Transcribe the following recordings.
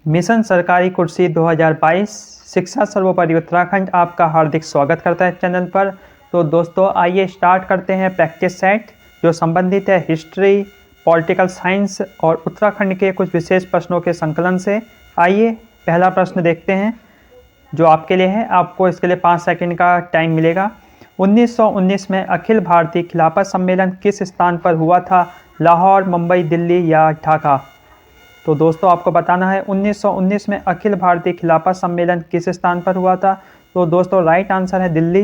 Mission सरकारी कुर्सी 2022 शिक्षा सर्वोपरि उत्तराखंड आपका हार्दिक स्वागत करता है चैनल पर। तो दोस्तों आइए स्टार्ट करते हैं प्रैक्टिस सेट जो संबंधित है हिस्ट्री, पॉलिटिकल साइंस और उत्तराखंड के कुछ विशेष प्रश्नों के संकलन से। आइए पहला प्रश्न देखते हैं जो आपके लिए है। आपको इसके लिए 5 सेकंड का टाइम मिलेगा। 1919 में अखिल भारतीय खिलाफत सम्मेलन किस स्थान पर हुआ था? लाहौर, मुंबई, दिल्ली या ढाका? तो दोस्तों आपको बताना है 1919 में अखिल भारतीय खिलाफत सम्मेलन किस स्थान पर हुआ था। तो दोस्तों राइट आंसर है दिल्ली।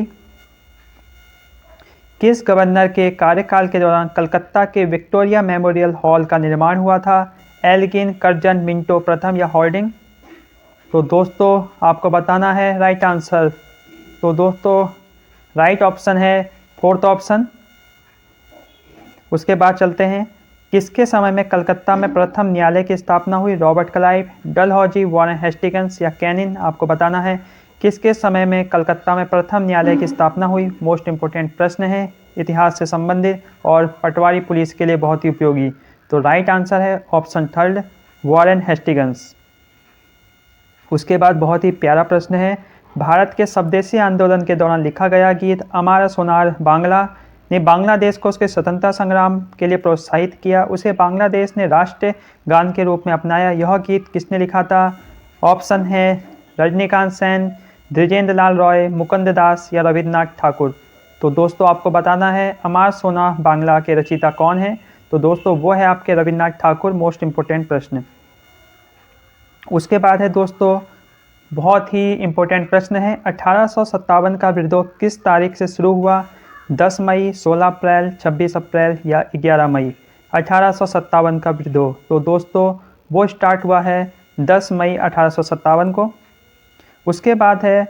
किस गवर्नर के कार्यकाल के दौरान कलकत्ता के विक्टोरिया मेमोरियल हॉल का निर्माण हुआ था? एल्गिन, कर्जन, मिंटो प्रथम या हॉर्डिंग? तो दोस्तों आपको बताना है राइट आंसर। तो दोस्तों राइट ऑप्शन है फोर्थ ऑप्शन। उसके बाद चलते हैं, किसके समय में कलकत्ता में प्रथम न्यायालय की स्थापना हुई? Robert Clive, Dalhousie, Warren Hastings या कैनिन? आपको बताना है किसके समय में कलकत्ता में प्रथम न्यायालय की स्थापना हुई। मोस्ट इंपोर्टेंट प्रश्न है, इतिहास से संबंधित और पटवारी पुलिस के लिए बहुत ही उपयोगी। तो राइट आंसर है ऑप्शन थर्ड, वॉरेन हेस्टिंग्स। उसके बाद बहुत ही प्यारा प्रश्न है, भारत के स्वदेशी आंदोलन के दौरान लिखा गया गीत अमारा सोनार बांग्ला ने बांग्लादेश को उसके स्वतंत्रता संग्राम के लिए प्रोत्साहित किया, उसे बांग्लादेश ने राष्ट्रीय गान के रूप में अपनाया। यह गीत किसने लिखा था? ऑप्शन है रजनीकांत सेन, द्विजेंद्र लाल रॉय, मुकुंद दास या रविन्द्रनाथ ठाकुर? तो दोस्तों आपको बताना है अमार सोना बांग्ला के रचयिता कौन है? तो दोस्तों वो है आपके रविन्द्रनाथ ठाकुर। मोस्ट इंपोर्टेंट प्रश्न। उसके बाद है दोस्तों बहुत ही इंपॉर्टेंट प्रश्न है, 1857 का विद्रोह किस तारीख से शुरू हुआ? 10 मई, 16 अप्रैल, 26 अप्रैल या 11 मई? 1857 का विद्रोह तो दोस्तों वो स्टार्ट हुआ है 10 मई 1857 को। उसके बाद है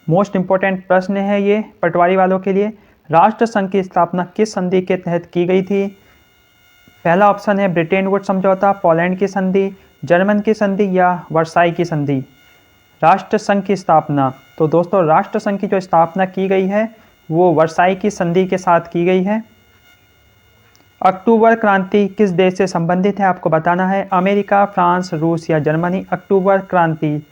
मोस्ट इम्पोर्टेंट प्रश्न है ये पटवारी वालों के लिए, राष्ट्र संघ की स्थापना किस संधि के तहत की गई थी? पहला ऑप्शन है ब्रिटेन वुड समझौता, पोलैंड की संधि, जर्मन की संधि या वर्साई की संधि? राष्ट्र संघ की स्थापना तो दोस्तों राष्ट्र संघ की जो स्थापना की गई है वो वर्साई की संधि के साथ की गई है। अक्टूबर क्रांति किस देश से संबंधित है? आपको बताना है अमेरिका, फ्रांस, रूस या जर्मनी? अक्टूबर क्रांति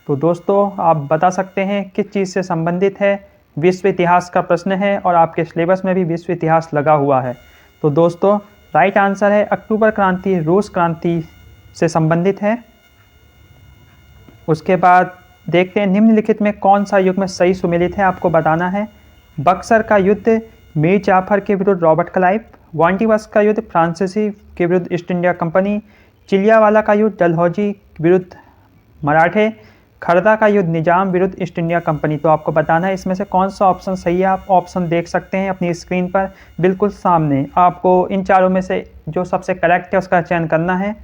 तो दोस्तों आप बता सकते हैं किस चीज़ से संबंधित है? विश्व इतिहास का प्रश्न है और आपके सिलेबस में भी विश्व इतिहास लगा हुआ है। तो दोस्तों राइट आंसर है अक्टूबर क्रांति रूस क्रांति से संबंधित है। उसके बाद देखते हैं निम्नलिखित में कौन सा युग में सही सुमेलित है? आपको बताना है बक्सर का युद्ध मीर जाफर के विरुद्ध रॉबर्ट क्लाइव, वांडीवस का युद्ध फ्रांसीसी के विरुद्ध ईस्ट इंडिया कंपनी, चिलियावाला का युद्ध डलहौजी विरुद्ध मराठे, खरदा का युद्ध निजाम विरुद्ध ईस्ट इंडिया कंपनी? तो आपको बताना है इसमें से कौन सा ऑप्शन सही है। आप ऑप्शन देख सकते हैं अपनी स्क्रीन पर बिल्कुल सामने। आपको इन चारों में से जो सबसे करेक्ट है उसका चयन करना है।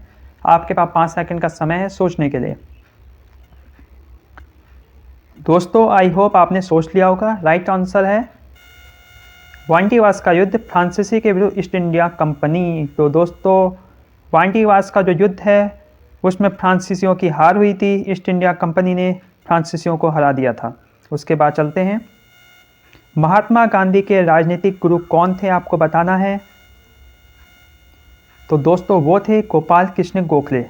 आपके पास 5 सेकंड का समय है सोचने के लिए। दोस्तों आई होप आपने सोच लिया होगा। राइट आंसर है वांडीवास का युद्ध फ्रांसीसी के विरुद्ध ईस्ट इंडिया कंपनी। तो दोस्तों वांडीवास का जो युद्ध है उसमें फ्रांसीसियों की हार हुई थी, ईस्ट इंडिया कंपनी ने फ्रांसीसियों को हरा दिया था। उसके बाद चलते हैं, महात्मा गांधी के राजनीतिक गुरु कौन थे? आपको बताना है। तो दोस्तों वो थे गोपाल कृष्ण गोखले।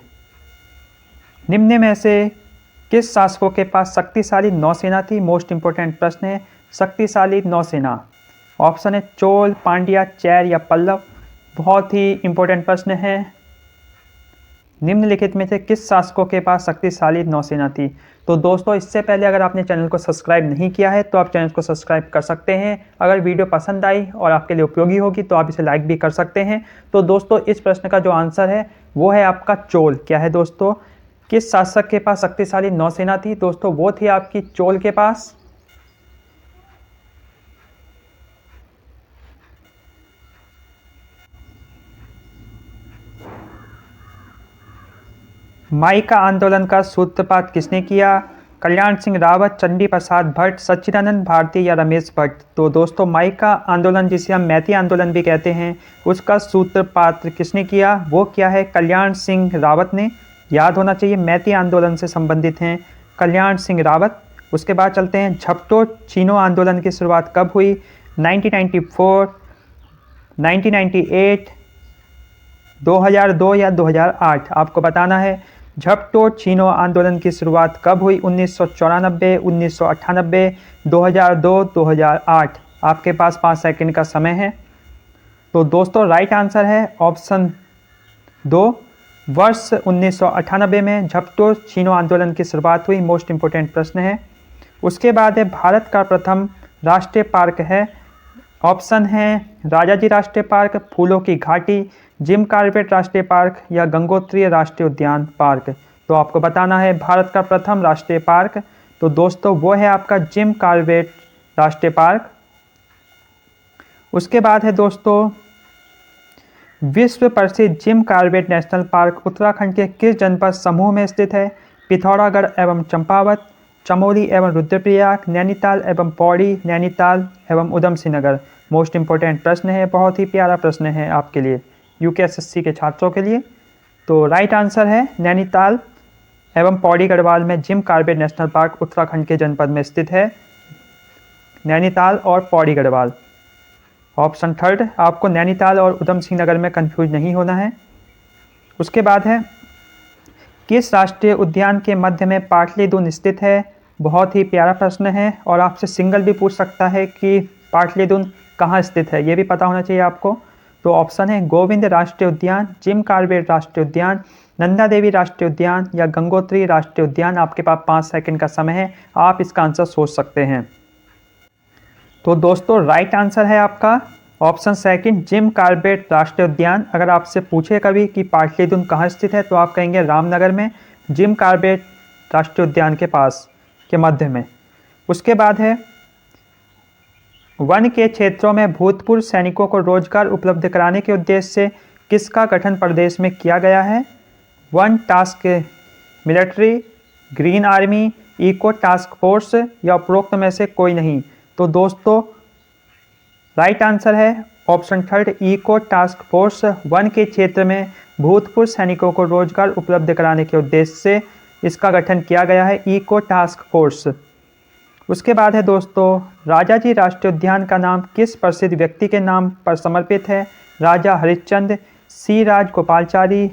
निम्न में से किस शासकों के पास शक्तिशाली नौसेना थी? मोस्ट इंपोर्टेंट प्रश्न है, शक्तिशाली नौसेना। ऑप्शन है चोल, पांड्या, चैर या पल्लव? बहुत ही इंपॉर्टेंट प्रश्न है, निम्नलिखित में से किस शासकों के पास शक्तिशाली नौसेना थी? तो दोस्तों इससे पहले अगर आपने चैनल को सब्सक्राइब नहीं किया है तो आप चैनल को सब्सक्राइब कर सकते हैं। अगर वीडियो पसंद आई और आपके लिए उपयोगी होगी तो आप इसे लाइक भी कर सकते हैं। तो दोस्तों इस प्रश्न का जो आंसर है वो है आपका चोल। क्या है दोस्तों? किस शासक के पास शक्तिशाली नौसेना थी? दोस्तों वो थी आपकी चोल के पास। माइका आंदोलन का सूत्रपात किसने किया? कल्याण सिंह रावत, चंडी प्रसाद भट्ट, सच्चिदानंद भारती या रमेश भट्ट? तो दोस्तों माइका आंदोलन जिसे हम मैती आंदोलन भी कहते हैं उसका सूत्रपात किसने किया? वो क्या है? कल्याण सिंह रावत ने। याद होना चाहिए मैती आंदोलन से संबंधित हैं कल्याण सिंह रावत। उसके बाद चलते हैं, झपटो चीनो आंदोलन की शुरुआत कब हुई? 1994, 1998, 2002 या 2008? आपको बताना है झपटो चीनो आंदोलन की शुरुआत कब हुई? 1994, 1998, 2002, 2008। आपके पास 5 सेकंड का समय है। तो दोस्तों राइट आंसर है ऑप्शन 2, वर्ष 1998 में झपटो चीनो आंदोलन की शुरुआत हुई। मोस्ट इंपोर्टेंट प्रश्न है। उसके बाद है भारत का प्रथम राष्ट्रीय पार्क है। ऑप्शन है राजाजी राष्ट्रीय पार्क, फूलों की घाटी, जिम कॉर्बेट राष्ट्रीय पार्क या गंगोत्री राष्ट्रीय उद्यान पार्क। तो आपको बताना है भारत का प्रथम राष्ट्रीय पार्क। तो दोस्तों वो है आपका जिम कॉर्बेट राष्ट्रीय पार्क। उसके बाद है दोस्तों विश्व प्रसिद्ध Jim Corbett national park Uttarakhand के किस जनपद समूह में स्थित है? पिथौरागढ़ एवं चंपावत, चमोली एवं रुद्रप्रयाग, नैनीताल एवं पौड़ी, नैनीताल एवं उधम सिंह नगर। मोस्ट इंपोर्टेंट प्रश्न है, बहुत ही प्यारा प्रश्न है आपके लिए, यूकेएसएससी के छात्रों के लिए। तो राइट आंसर है नैनीताल एवं पौड़ी गढ़वाल में Jim Corbett national park Uttarakhand के जनपद में स्थित है, नैनीताल और पौड़ी गढ़वाल। ऑप्शन थर्ड, आपको नैनीताल और उधम सिंह नगर में कंफ्यूज नहीं होना है। उसके बाद है किस राष्ट्रीय उद्यान के मध्य में पाटलिदुन स्थित है? बहुत ही प्यारा प्रश्न है और आपसे सिंगल भी पूछ सकता है कि पाटलिदुन कहाँ स्थित है, ये भी पता होना चाहिए आपको। तो ऑप्शन है गोविंद राष्ट्रीय उद्यान, जिम कॉर्बेट राष्ट्रीय उद्यान, नंदा देवी राष्ट्रीय उद्यान या गंगोत्री राष्ट्रीय उद्यान। आपके पास 5 सेकंड का समय है, आप इसका आंसर सोच सकते हैं। तो दोस्तों राइट आंसर है आपका ऑप्शन सेकंड, जिम कॉर्बेट राष्ट्रीय उद्यान। अगर आपसे पूछे कभी कि पाटलिदुन कहाँ स्थित है तो आप कहेंगे रामनगर में, जिम कॉर्बेट राष्ट्रीय उद्यान के पास के मध्य में। उसके बाद है वन के क्षेत्रों में भूतपूर्व सैनिकों को रोजगार उपलब्ध कराने के उद्देश्य से किसका गठन प्रदेश में किया गया है? वन task military, green army, eco task force या उपरोक्त में से कोई नहीं। तो दोस्तों राइट आंसर है option third, eco task force. वन के क्षेत्र में भूतपूर्व सैनिकों को रोजगार उपलब्ध कराने के उद्देश्य से इसका गठन किया गया है, इको टास्क फोर्स। उसके बाद है दोस्तों राजाजी राष्ट्रीय उद्यान का नाम किस प्रसिद्ध व्यक्ति के नाम पर समर्पित है? राजा हरिश्चंद्र, सी राज गोपालाचारी,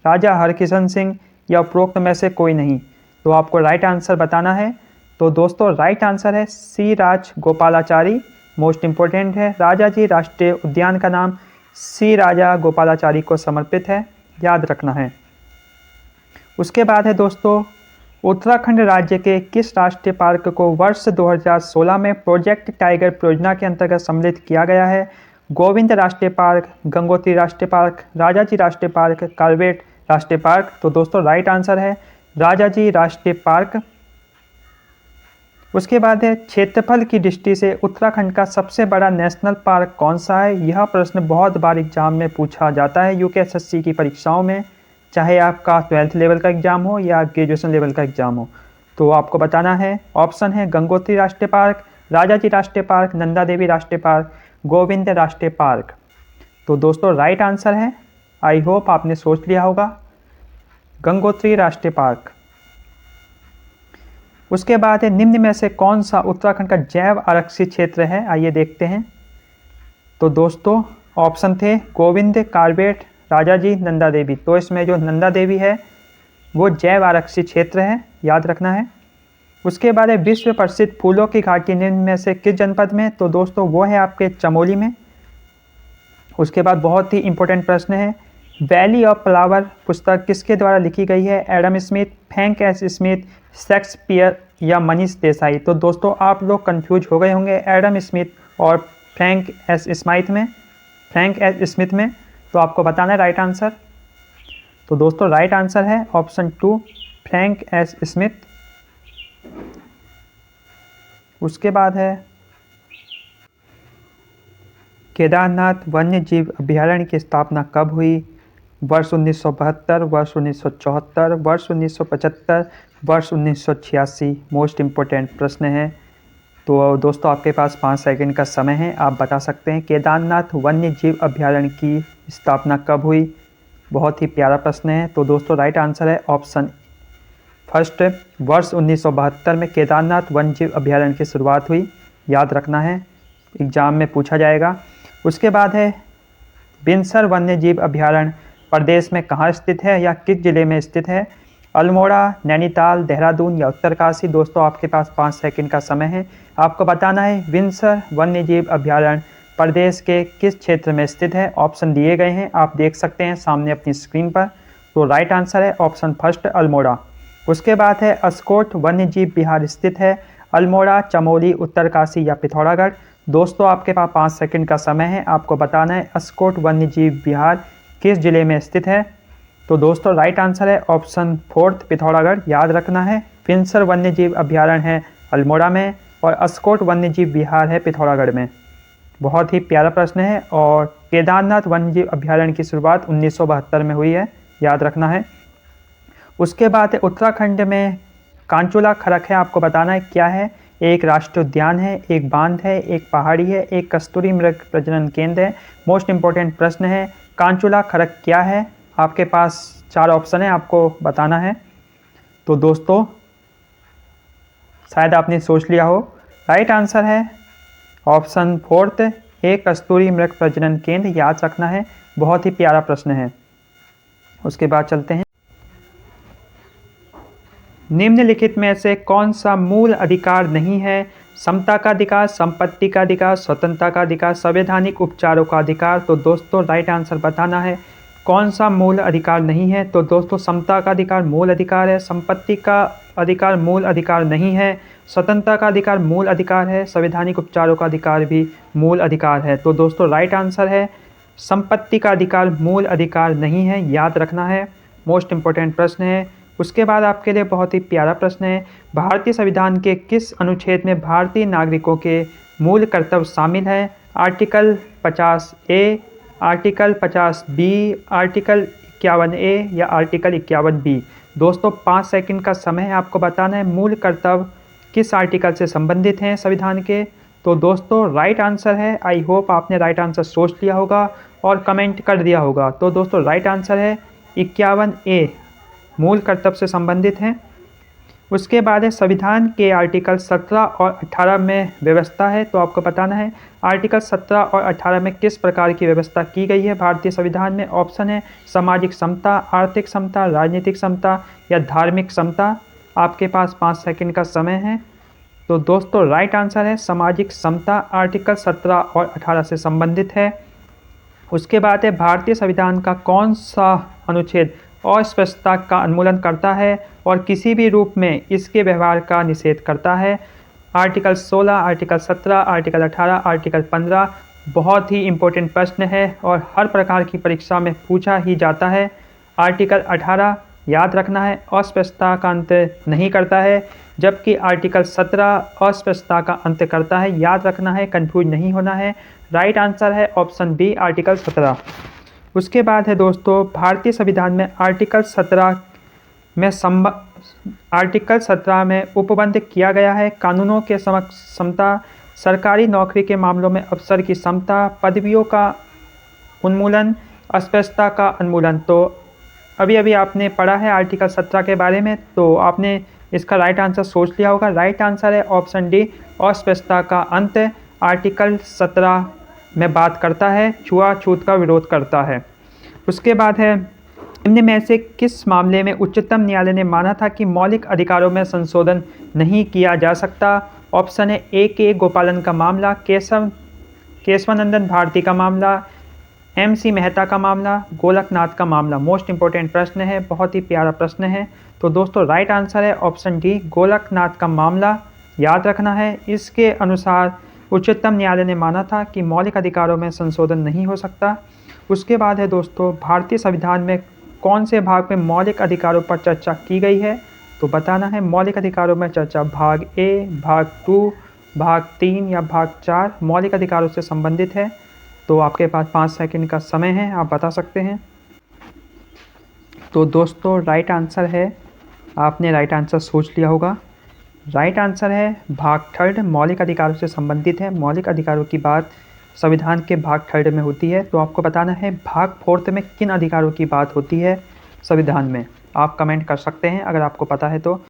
राजा हरकिशन सिंह या उपरोक्त में से कोई नहीं। तो आपको राइट आंसर बताना है। तो दोस्तों राइट आंसर है सी राज गोपालाचारी। मोस्ट इंपोर्टेंट है, राजाजी राष्ट्रीय उद्यान का नाम सी राजा गोपालाचारी को समर्पित है, याद रखना है। उसके बाद है दोस्तों उत्तराखंड राज्य के किस राष्ट्रीय पार्क को वर्ष 2016 में प्रोजेक्ट टाइगर परियोजना के अंतर्गत सम्मिलित किया गया है? गोविंद राष्ट्रीय पार्क, गंगोत्री राष्ट्रीय पार्क, राजाजी राष्ट्रीय पार्क, कॉर्बेट राष्ट्रीय पार्क। तो दोस्तों राइट आंसर है राजाजी राष्ट्रीय पार्क। उसके बाद है क्षेत्रफल की दृष्टि से उत्तराखंड का सबसे बड़ा नेशनल पार्क कौन सा है? यह प्रश्न बहुत बार एग्जाम में पूछा जाता है यूकेएसएससी की परीक्षाओं में, चाहे आपका 12th लेवल का एग्जाम हो या ग्रेजुएशन लेवल का एग्जाम हो। तो आपको बताना है, ऑप्शन है गंगोत्री राष्ट्रीय पार्क, राजाजी राष्ट्रीय पार्क, नंदा देवी राष्ट्रीय पार्क, गोविंद राष्ट्रीय पार्क। तो दोस्तों राइट आंसर है, आई होप आपने सोच लिया होगा, गंगोत्री राष्ट्रीय पार्क। उसके बाद है निम्न में से कौन सा उत्तराखंड का जैव आरक्षित क्षेत्र है? आइए देखते हैं। तो दोस्तों ऑप्शन थे गोविंद, कॉर्बेट, राजाजी, नंदा देवी। तो इसमें जो नंदा देवी है वो जैव आरक्षित क्षेत्र है, याद रखना है। उसके बाद है विश्व प्रसिद्ध फूलों की घाटी निम्न में से किस जनपद में? तो दोस्तों वो है आपके चमोली में। उसके बाद बहुत ही इंपॉर्टेंट प्रश्न है, वैली ऑफ फ्लावर पुस्तक किसके द्वारा लिखी गई है? Adam Smith, Frank S Smith, Shakespeare या मनीष देसाई। तो दोस्तों आप लोग कंफ्यूज हो गए होंगे एडम स्मिथ और फ्रैंक एस स्मिथ में। तो आपको बताना है राइट आंसर। तो दोस्तों राइट आंसर है ऑप्शन 2, फ्रैंक एस स्मिथ। उसके बाद है केदारनाथ वन्य जीव अभयारण्य की स्थापना कब हुई? वर्ष 1972, वर्ष 1974, वर्ष 1975, वर्ष 1986। मोस्ट इम्पोर्टेंट प्रश्न है। तो दोस्तों आपके पास 5 सेकंड का समय है, आप बता सकते हैं केदारनाथ वन्य जीव अभयारण्य की स्थापना कब हुई। बहुत ही प्यारा प्रश्न है। तो दोस्तों राइट आंसर है ऑप्शन फर्स्ट, वर्ष 1972 में केदारनाथ वन्य जीव अभयारण्य की शुरुआत हुई, याद रखना है, एग्जाम में पूछा जाएगा। उसके बाद है बिनसर वन्य जीव अभयारण्य प्रदेश में कहाँ स्थित है या किस जिले में स्थित है? अल्मोड़ा, नैनीताल, देहरादून या उत्तरकाशी। दोस्तों आपके पास 5 सेकंड का समय है। आपको बताना है विंसर वन्यजीव अभयारण्य प्रदेश के किस क्षेत्र में स्थित है। ऑप्शन दिए गए हैं, आप देख सकते हैं सामने अपनी स्क्रीन पर। तो राइट आंसर है ऑप्शन फर्स्ट अल्मोड़ा। उसके बाद है अस्कोट वन्यजीव विहार स्थित है अल्मोड़ा, चमोली, उत्तरकाशी या पिथौरागढ़। दोस्तों आपके पास 5 सेकंड का समय है। आपको बताना है अस्कोट वन्यजीव विहार किस जिले में स्थित है। तो दोस्तों राइट आंसर है ऑप्शन फोर्थ पिथौरागढ़। याद रखना है विंसर वन्यजीव अभयारण्य है अल्मोड़ा में और अस्कोट वन्यजीव विहार है पिथौरागढ़ में। बहुत ही प्यारा प्रश्न है। और केदारनाथ वन्यजीव अभयारण्य की शुरुआत 1972 में हुई है, याद रखना है। उसके बाद उत्तराखंड में कांचूला खरक है। आपको बताना है क्या है। एक राष्ट्रीय उद्यान है, एक बांध है, एक पहाड़ी है, एक कस्तूरी मृग प्रजनन केंद्र है। मोस्ट इंपॉर्टेंट प्रश्न है, कांचूला खरक क्या है। आपके पास 4 ऑप्शन है, आपको बताना है। तो दोस्तों शायद आपने सोच लिया हो। राइट आंसर है ऑप्शन फोर्थ, एक कस्तूरी मृग प्रजनन केंद्र। याद रखना है, बहुत ही प्यारा प्रश्न है। उसके बाद चलते हैं, निम्नलिखित में से कौन सा मूल अधिकार नहीं है। समता का अधिकार, संपत्ति का अधिकार, स्वतंत्रता का अधिकार, संवैधानिक उपचारों का अधिकार। तो दोस्तों राइट आंसर बताना है कौन सा मूल अधिकार नहीं है। तो दोस्तों समता का अधिकार मूल अधिकार है, संपत्ति का अधिकार मूल अधिकार नहीं है, स्वतंत्रता का अधिकार मूल अधिकार है, संवैधानिक उपचारों का अधिकार भी मूल अधिकार है। तो दोस्तों राइट आंसर है संपत्ति का अधिकार मूल अधिकार नहीं है। याद रखना है, मोस्ट इंपॉर्टेंट प्रश्न है। उसके बाद आपके लिए बहुत ही प्यारा प्रश्न है, भारतीय संविधान के किस अनुच्छेद में भारतीय नागरिकों के मूल कर्तव्य शामिल है। Article 50A, article 50B, article 51A या आर्टिकल 51B। दोस्तों 5 सेकंड का समय है। आपको बताना है मूल कर्तव्य किस आर्टिकल से संबंधित हैं संविधान के। तो दोस्तों राइट आंसर है, आई होप आपने राइट आंसर सोच लिया होगा और कमेंट कर दिया होगा। तो दोस्तों राइट आंसर है 51A, मूल कर्तव्य से संबंधित हैं। उसके बाद है संविधान के आर्टिकल 17 और 18 में व्यवस्था है। तो आपको बताना है आर्टिकल 17 और 18 में किस प्रकार की व्यवस्था की गई है भारतीय संविधान में। ऑप्शन है सामाजिक समता, आर्थिक समता, राजनीतिक समता या धार्मिक समता। आपके पास 5 सेकंड का समय है। तो दोस्तों राइट आंसर है सामाजिक समता, आर्टिकल 17 और 18 से संबंधित है। उसके बाद है भारतीय संविधान का कौन सा अनुच्छेद अस्पष्टता का उन्मूलन करता है और किसी भी रूप में इसके व्यवहार का निषेध करता है। Article 16, article 17, article 18, article 15। बहुत ही इम्पोर्टेंट प्रश्न है और हर प्रकार की परीक्षा में पूछा ही जाता है। आर्टिकल 18 याद रखना है अस्पष्टता का अंत नहीं करता है, जबकि आर्टिकल 17 अस्पष्टता का अंत करता है। याद रखना है, कंफ्यूज नहीं होना है। राइट आंसर है ऑप्शन बी, आर्टिकल 17। उसके बाद है दोस्तों भारतीय संविधान में आर्टिकल 17 में उपबंध किया गया है कानूनों के समक्ष समता, सरकारी नौकरी के मामलों में अफसर की समता, पदवियों का उन्मूलन, अस्पष्टता का उन्मूलन। तो अभी आपने पढ़ा है आर्टिकल 17 के बारे में, तो आपने इसका राइट आंसर सोच लिया होगा। राइट आंसर है ऑप्शन डी, अस्पष्टता का अंत आर्टिकल 17 में बात करता है, छुआछूत का विरोध करता है। उसके बाद है निम्न में से किस मामले में उच्चतम न्यायालय ने माना था कि मौलिक अधिकारों में संशोधन नहीं किया जा सकता। ऑप्शन है ए के गोपालन का मामला, केशवानंदन भारती का मामला, MC मेहता का मामला, गोलकनाथ का मामला। मोस्ट इंपॉर्टेंट प्रश्न है, बहुत ही प्यारा प्रश्न है। तो दोस्तों राइट आंसर है ऑप्शन डी, गोलकनाथ का मामला। याद रखना है, इसके अनुसार उच्चतम न्यायालय ने माना था कि मौलिक अधिकारों में संशोधन नहीं हो सकता। उसके बाद है दोस्तों भारतीय संविधान में कौन से भाग में मौलिक अधिकारों पर चर्चा की गई है। तो बताना है मौलिक अधिकारों में चर्चा भाग ए, भाग 2, भाग 3 या भाग 4 मौलिक अधिकारों से संबंधित है। तो आपके पास 5 सेकंड का समय है, आप बता सकते हैं। तो दोस्तों राइट आंसर है, आपने राइट आंसर सोच लिया होगा। राइट आंसर है भाग 3 मौलिक अधिकारों से संबंधित है। मौलिक अधिकारों की बात संविधान के भाग 3 में होती है। तो आपको बताना है भाग 4 में किन अधिकारों की बात होती है संविधान में। आप कमेंट कर सकते हैं अगर आपको पता है तो।